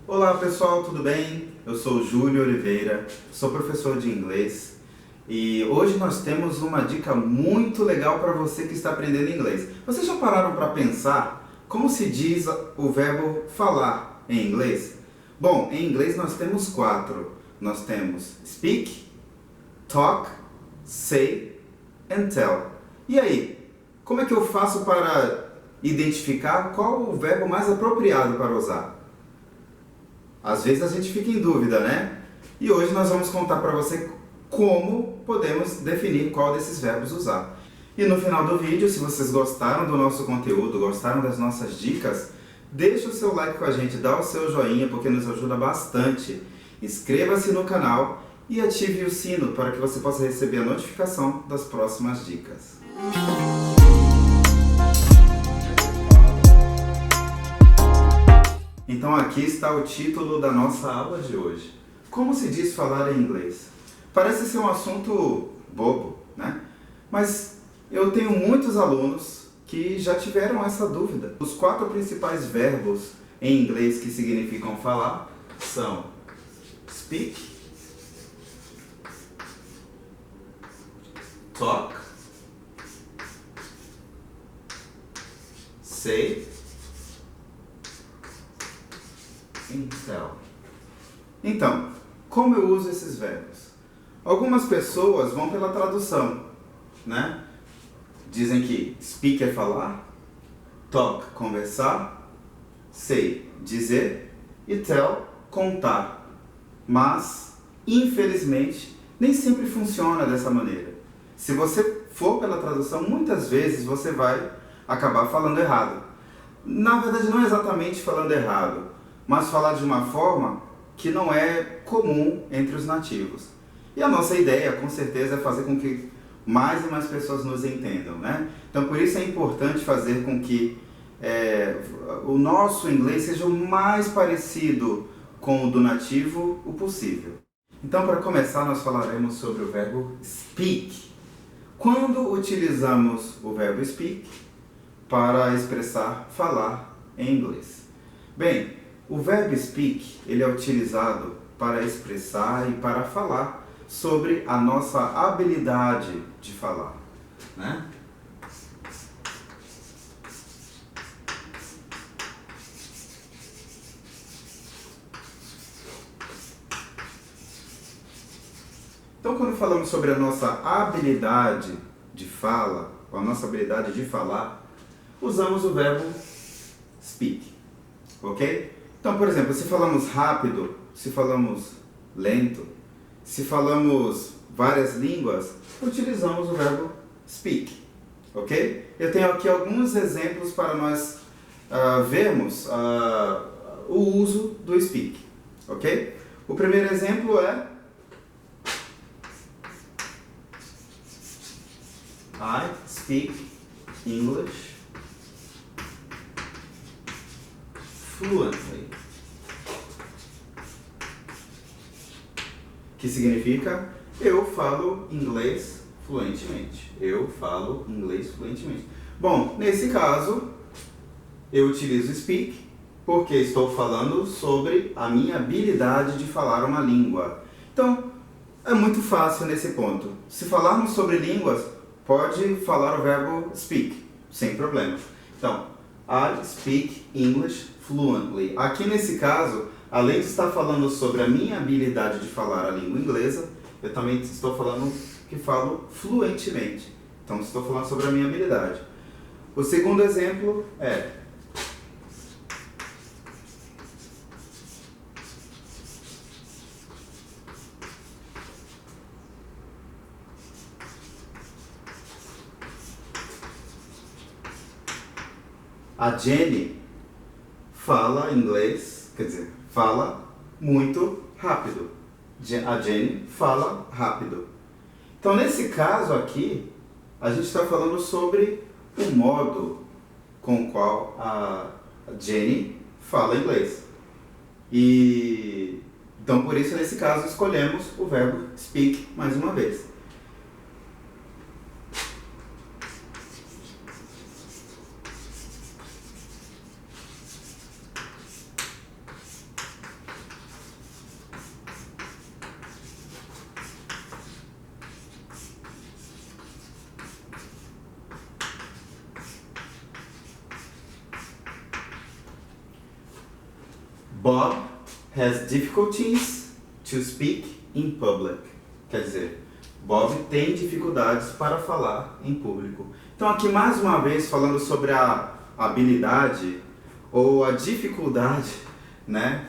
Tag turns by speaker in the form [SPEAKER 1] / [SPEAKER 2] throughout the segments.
[SPEAKER 1] Olá pessoal, tudo bem? Eu sou o Júlio Oliveira, sou professor de inglês e hoje nós temos uma dica muito legal para você que está aprendendo inglês. Vocês já pararam para pensar como se diz o verbo falar em inglês? Bom, em inglês nós temos 4. Nós temos speak, talk, say and tell. E aí, como é que eu faço para identificar qual o verbo mais apropriado para usar? Às vezes a gente fica em dúvida, né? E hoje nós vamos contar para você como podemos definir qual desses verbos usar. E no final do vídeo, se vocês gostaram do nosso conteúdo, gostaram das nossas dicas, deixa o seu like com a gente, dá o seu joinha porque nos ajuda bastante. Inscreva-se no canal e ative o sino para que você possa receber a notificação das próximas dicas. Então aqui está o título da nossa aula de hoje. Como se diz falar em inglês? Parece ser um assunto bobo, né? Mas eu tenho muitos alunos que já tiveram essa dúvida. Os 4 principais verbos em inglês que significam falar são speak, talk, say and tell. Então, como eu uso esses verbos? Algumas pessoas vão pela tradução, né? Dizem que speak é falar, talk, conversar, say, dizer e tell, contar. Mas, infelizmente, nem sempre funciona dessa maneira. Se você for pela tradução, muitas vezes você vai acabar falando errado. Na verdade, não é exatamente falando errado, mas falar de uma forma que não é comum entre os nativos. E a nossa ideia, com certeza, é fazer com que mais e mais pessoas nos entendam, né? Então, por isso é importante fazer com que o nosso inglês seja o mais parecido com o do nativo o possível. Então, para começar, nós falaremos sobre o verbo speak. Quando utilizamos o verbo speak para expressar falar em inglês? Bem, o verbo speak, ele é utilizado para expressar e para falar sobre a nossa habilidade de falar, né? Então, quando falamos sobre a nossa habilidade de fala, ou a nossa habilidade de falar, usamos o verbo speak, ok? Então, por exemplo, se falamos rápido, se falamos lento, se falamos várias línguas, utilizamos o verbo speak, ok? Eu tenho aqui alguns exemplos para nós vermos o uso do speak, ok? O primeiro exemplo é I speak English fluently. Que significa eu falo inglês fluentemente. Eu falo inglês fluentemente. Bom, nesse caso, eu utilizo speak porque estou falando sobre a minha habilidade de falar uma língua. Então, é muito fácil nesse ponto. Se falarmos sobre línguas, pode falar o verbo speak, sem problema. Então, I speak English fluently. Aqui nesse caso, além de estar falando sobre a minha habilidade de falar a língua inglesa, eu também estou falando que falo fluentemente. Então, estou falando sobre a minha habilidade. O segundo exemplo é a Jenny fala inglês, quer dizer, fala muito rápido. A Jenny fala rápido. Então, nesse caso aqui, a gente está falando sobre o modo com o qual a Jenny fala inglês. Então, por isso, nesse caso, escolhemos o verbo speak mais uma vez. Bob has difficulties to speak in public. Quer dizer, Bob tem dificuldades para falar em público. Então aqui mais uma vez falando sobre a habilidade ou a dificuldade, né,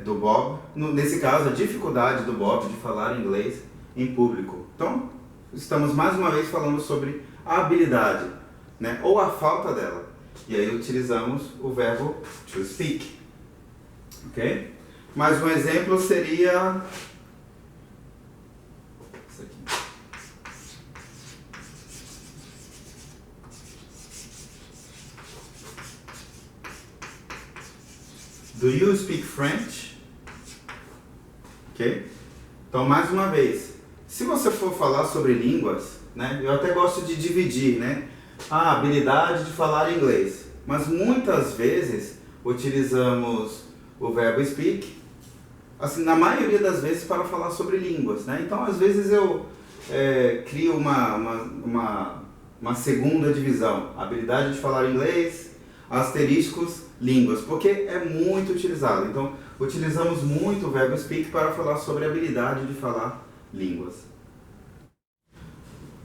[SPEAKER 1] do Bob. Nesse caso, a dificuldade do Bob de falar inglês em público. Então, estamos mais uma vez falando sobre a habilidade, né, ou a falta dela. E aí utilizamos o verbo to speak. Ok? Mais um exemplo seria isso aqui. Do you speak French? Ok? Então, mais uma vez, se você for falar sobre línguas, né, eu até gosto de dividir, né, a habilidade de falar inglês, mas muitas vezes utilizamos o verbo speak, assim, na maioria das vezes para falar sobre línguas, né? Então, às vezes eu crio uma segunda divisão, habilidade de falar inglês, asteriscos, línguas, porque é muito utilizado. Então, utilizamos muito o verbo speak para falar sobre a habilidade de falar línguas.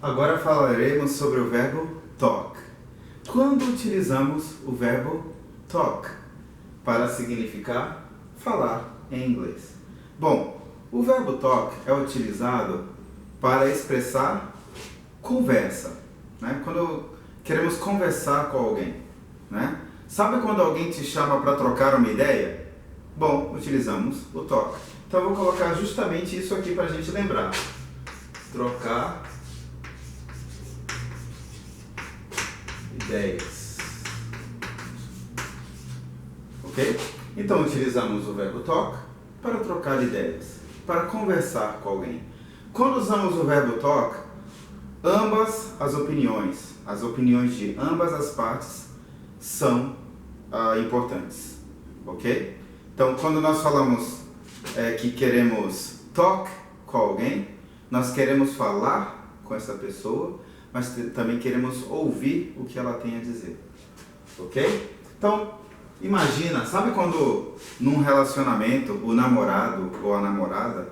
[SPEAKER 1] Agora falaremos sobre o verbo talk. Quando utilizamos o verbo talk para significar falar em inglês? Bom, o verbo talk é utilizado para expressar conversa, né? Quando queremos conversar com alguém, né? Sabe quando alguém te chama para trocar uma ideia? Bom, utilizamos o talk. Então eu vou colocar justamente isso aqui para a gente lembrar. Trocar ideias. Ok? Então utilizamos o verbo talk para trocar ideias, para conversar com alguém. Quando usamos o verbo talk, ambas as opiniões de ambas as partes são importantes, ok? Então, quando nós falamos que queremos talk com alguém, nós queremos falar com essa pessoa, mas também queremos ouvir o que ela tem a dizer, ok? Então, imagina, sabe quando num relacionamento o namorado ou a namorada,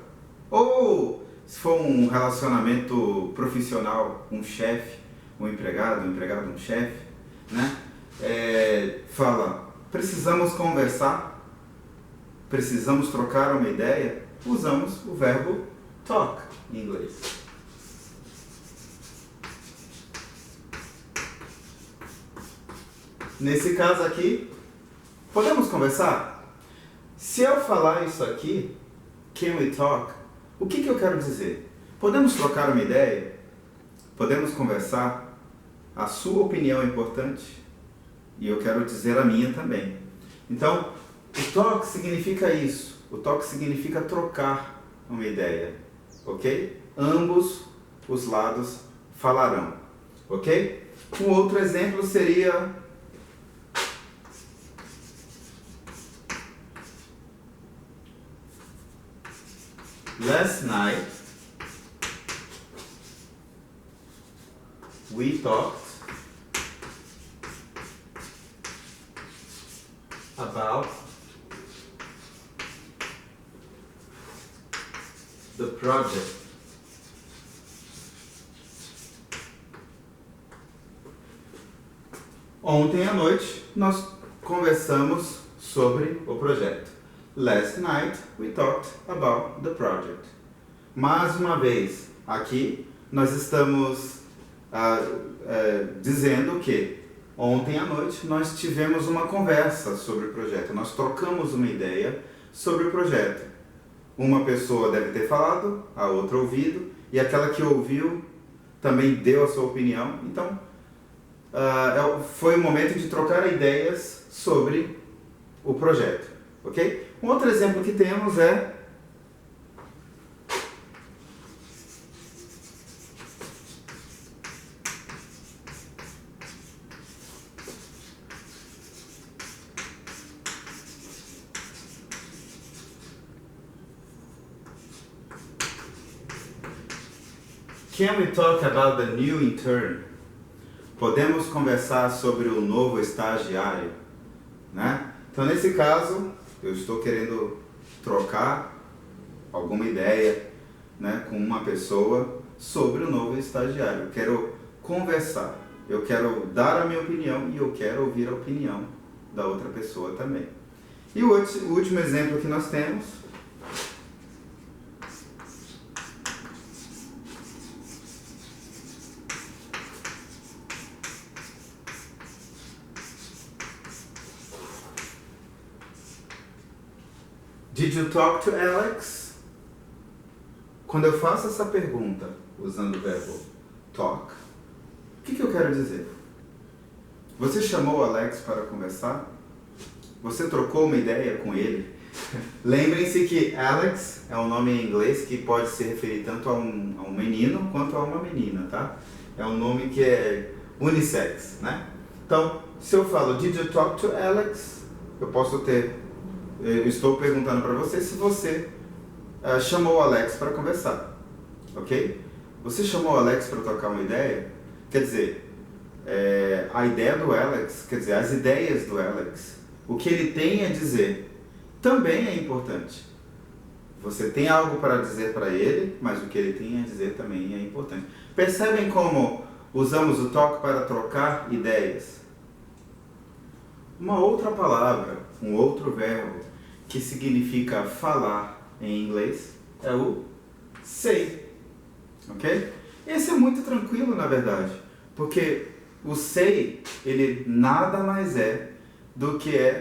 [SPEAKER 1] ou se for um relacionamento profissional, um chefe, um empregado, um chefe, né? Fala, precisamos conversar, precisamos trocar uma ideia, usamos o verbo talk em inglês. Nesse caso aqui, podemos conversar? Se eu falar isso aqui, can we talk? O que eu quero dizer? Podemos trocar uma ideia? Podemos conversar? A sua opinião é importante e eu quero dizer a minha também. Então, o talk significa isso. O talk significa trocar uma ideia, ok? Ambos os lados falarão, ok? Um outro exemplo seria last night we talked about the project. Ontem à noite nós conversamos sobre o projeto. Last night we talked about the project. Mais uma vez, aqui nós estamos dizendo que ontem à noite nós tivemos uma conversa sobre o projeto. Nós trocamos uma ideia sobre o projeto. Uma pessoa deve ter falado, a outra ouvido, e aquela que ouviu também deu a sua opinião. Então, foi o momento de trocar ideias sobre o projeto, ok? Um outro exemplo que temos é Can we talk about the new intern? Podemos conversar sobre o novo estagiário, né? Então, nesse caso, Eu estou querendo trocar alguma ideia, né, com uma pessoa sobre o novo estagiário. Eu quero conversar, eu quero dar a minha opinião e eu quero ouvir a opinião da outra pessoa também. E o último exemplo que nós temos Did you talk to Alex? Quando eu faço essa pergunta usando o verbo talk, o que eu quero dizer? Você chamou o Alex para conversar? Você trocou uma ideia com ele? Lembrem-se que Alex é um nome em inglês que pode se referir tanto a um menino quanto a uma menina, tá? É um nome que é unissex, né? Então, se eu falo Did you talk to Alex? Eu estou perguntando para você se você chamou o Alex para conversar, ok? Você chamou o Alex para trocar uma ideia? Quer dizer, a ideia do Alex, quer dizer, as ideias do Alex, o que ele tem a dizer, também é importante. Você tem algo para dizer para ele, mas o que ele tem a dizer também é importante. Percebem como usamos o talk para trocar ideias? Uma outra palavra, um outro verbo que significa falar em inglês é o say, ok? Esse é muito tranquilo, na verdade, porque o say, ele nada mais é do que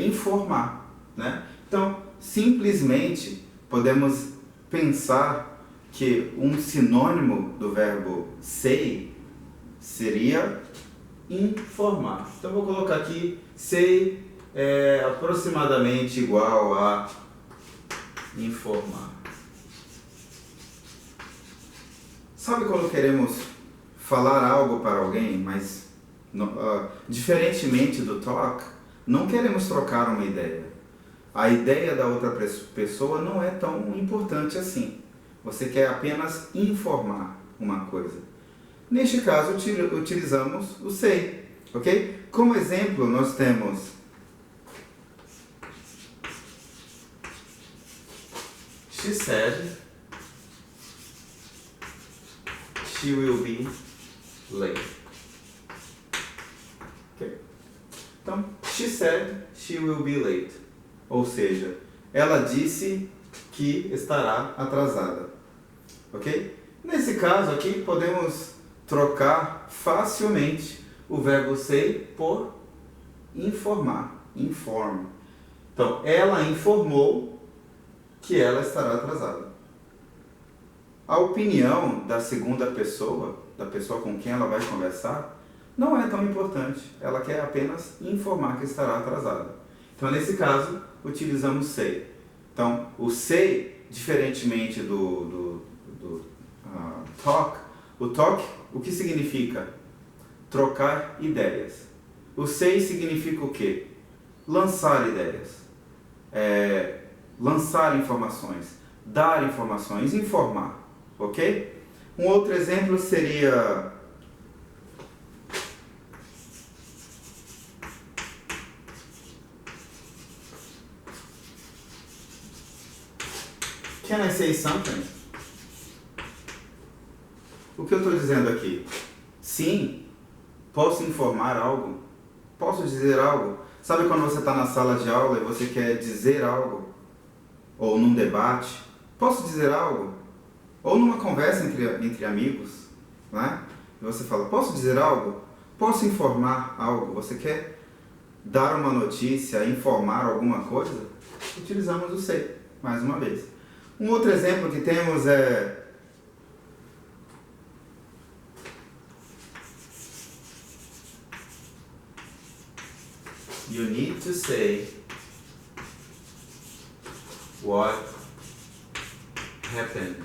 [SPEAKER 1] informar, né? Então, simplesmente podemos pensar que um sinônimo do verbo say seria informar. Então, vou colocar aqui say é aproximadamente igual a informar. Sabe quando queremos falar algo para alguém, mas diferentemente do talk, não queremos trocar uma ideia. A ideia da outra pessoa não é tão importante assim. Você quer apenas informar uma coisa. Neste caso, utilizamos o say, ok? Como exemplo, nós temos She said she will be late. Okay? Então, she said she will be late. Ou seja, ela disse que estará atrasada. Ok? Nesse caso aqui, podemos trocar facilmente o verbo say por informar. Inform. Então, ela informou que ela estará atrasada. A opinião da segunda pessoa, da pessoa com quem ela vai conversar, não é tão importante. Ela quer apenas informar que estará atrasada. Então, nesse caso, utilizamos say. Então, o say, diferentemente do talk, o talk, o que significa? Trocar ideias. O say significa o quê? Lançar ideias. Lançar informações, dar informações, informar, ok? Um outro exemplo seria Can I say something? O que eu estou dizendo aqui? Sim, posso informar algo? Posso dizer algo? Sabe quando você está na sala de aula e você quer dizer algo? Ou num debate, posso dizer algo? Ou numa conversa entre amigos, né? E você fala, posso dizer algo? Posso informar algo? Você quer dar uma notícia, informar alguma coisa? Utilizamos o say, mais uma vez. Um outro exemplo que temos é You need to say what happened.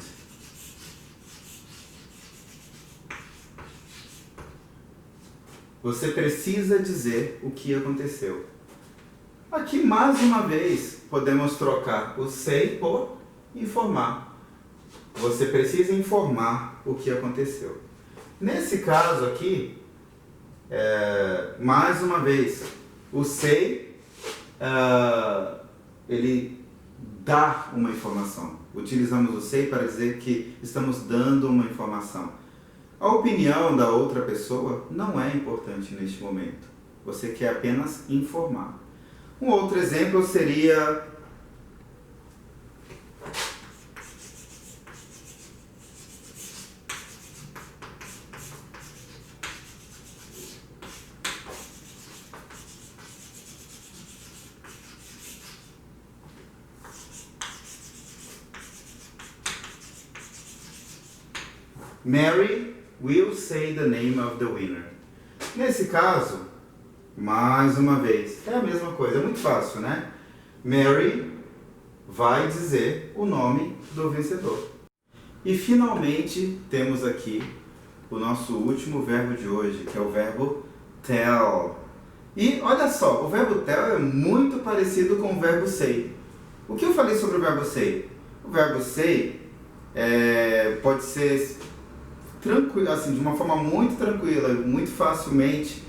[SPEAKER 1] Você precisa dizer o que aconteceu. Aqui, mais uma vez, podemos trocar o say por informar. Você precisa informar o que aconteceu. Nesse caso aqui, mais uma vez, o say ele dá uma informação. Utilizamos o say para dizer que estamos dando uma informação. A opinião da outra pessoa não é importante neste momento. Você quer apenas informar. Um outro exemplo seria Mary will say the name of the winner. Nesse caso, mais uma vez, é a mesma coisa, é muito fácil, né? Mary vai dizer o nome do vencedor. E finalmente temos aqui o nosso último verbo de hoje, que é o verbo tell. E olha só, o verbo tell é muito parecido com o verbo say. O que eu falei sobre o verbo say? O verbo say pode ser tranquilo, assim, de uma forma muito tranquila, muito facilmente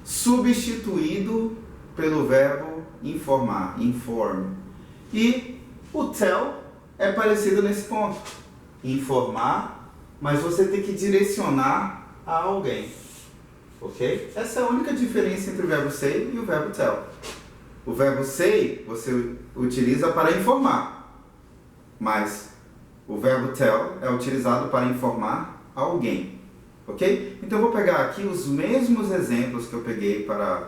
[SPEAKER 1] substituído pelo verbo informar, inform. E o tell é parecido nesse ponto. Informar, mas você tem que direcionar a alguém. Ok? Essa é a única diferença entre o verbo say e o verbo tell. O verbo say você utiliza para informar, mas o verbo tell é utilizado para informar alguém, ok? Então eu vou pegar aqui os mesmos exemplos que eu peguei para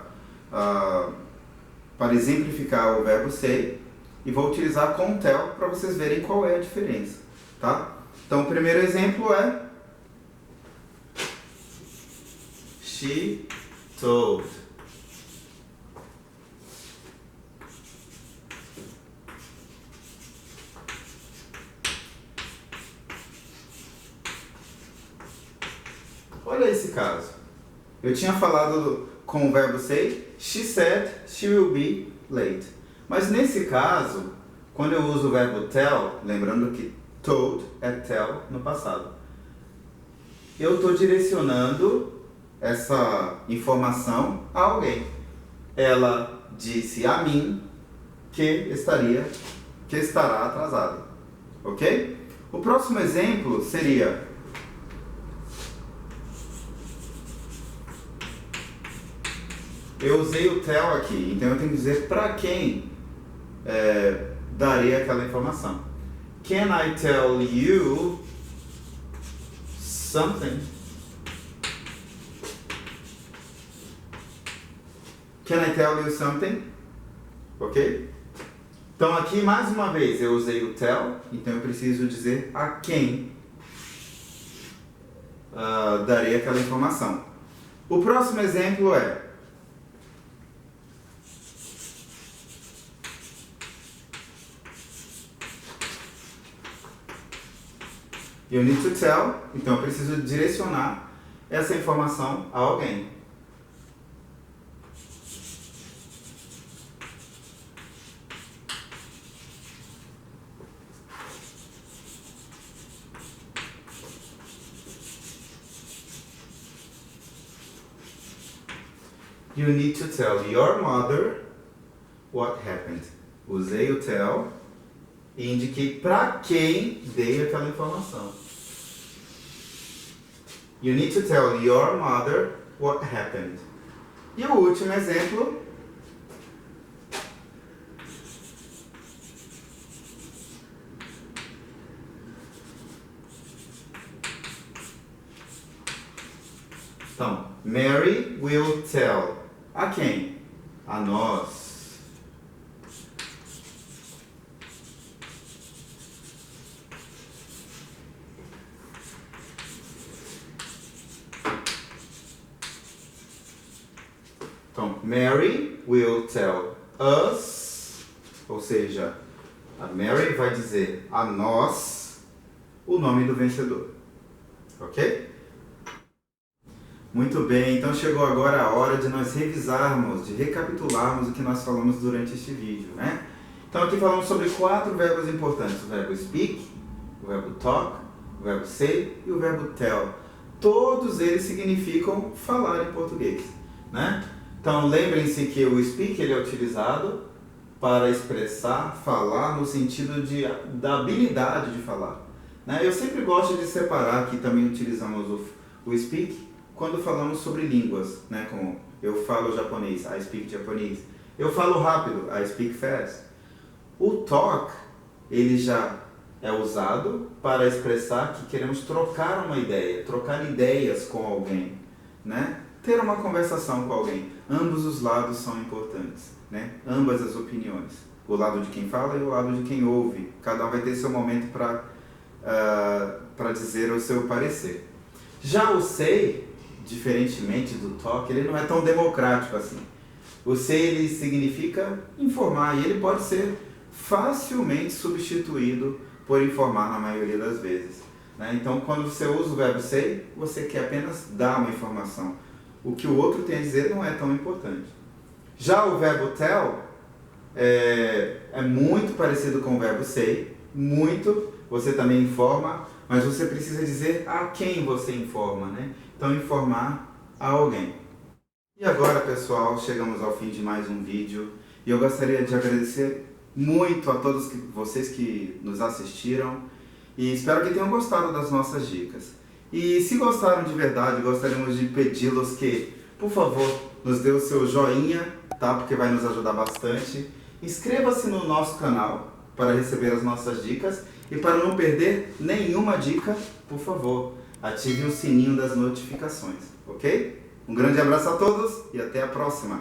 [SPEAKER 1] exemplificar o verbo say e vou utilizar com tell para vocês verem qual é a diferença, tá? Então o primeiro exemplo é She told. Olha esse caso. Eu tinha falado com o verbo say, she said she will be late. Mas nesse caso, quando eu uso o verbo tell, lembrando que told é tell no passado, eu estou direcionando essa informação a alguém. Ela disse a mim que estará atrasada. Ok? O próximo exemplo seria eu usei o tell aqui, então eu tenho que dizer para quem darei aquela informação. Can I tell you something? Can I tell you something? Ok? Então aqui mais uma vez eu usei o tell, então eu preciso dizer a quem darei aquela informação. O próximo exemplo é you need to tell, então eu preciso direcionar essa informação a alguém. You need to tell your mother what happened. Usei o tell e indiquei para quem dei aquela informação. You need to tell your mother what happened. E o último exemplo então, Mary will tell. A quem? A nós. Então, Mary will tell us, ou seja, a Mary vai dizer a nós o nome do vencedor. Ok? Muito bem, então chegou agora a hora de nós revisarmos, de recapitularmos o que nós falamos durante este vídeo, né? Então aqui falamos sobre 4 verbos importantes, o verbo speak, o verbo talk, o verbo say e o verbo tell. Todos eles significam falar em português, né? Então lembrem-se que o speak ele é utilizado para expressar, falar no sentido da habilidade de falar. Né? Eu sempre gosto de separar, que também utilizamos o speak, quando falamos sobre línguas, né? Como eu falo japonês, I speak Japanese. Eu falo rápido, I speak fast. O talk, ele já é usado para expressar que queremos trocar uma ideia, trocar ideias com alguém, né? Ter uma conversação com alguém. Ambos os lados são importantes, né? Ambas as opiniões. O lado de quem fala e o lado de quem ouve. Cada um vai ter seu momento para dizer o seu parecer. Já o say, diferentemente do talk, ele não é tão democrático assim. O say, ele significa informar e ele pode ser facilmente substituído por informar na maioria das vezes. Né? Então, quando você usa o verbo say, você quer apenas dar uma informação. O que o outro tem a dizer não é tão importante. Já o verbo tell é muito parecido com o verbo say, muito. Você também informa, mas você precisa dizer a quem você informa, né? Então, informar a alguém. E agora, pessoal, chegamos ao fim de mais um vídeo. E eu gostaria de agradecer muito a todos vocês que nos assistiram. E espero que tenham gostado das nossas dicas. E se gostaram de verdade, gostaríamos de pedi-los que, por favor, nos dê o seu joinha, tá? Porque vai nos ajudar bastante. Inscreva-se no nosso canal para receber as nossas dicas. E para não perder nenhuma dica, por favor, ative o sininho das notificações, ok? Um grande abraço a todos e até a próxima!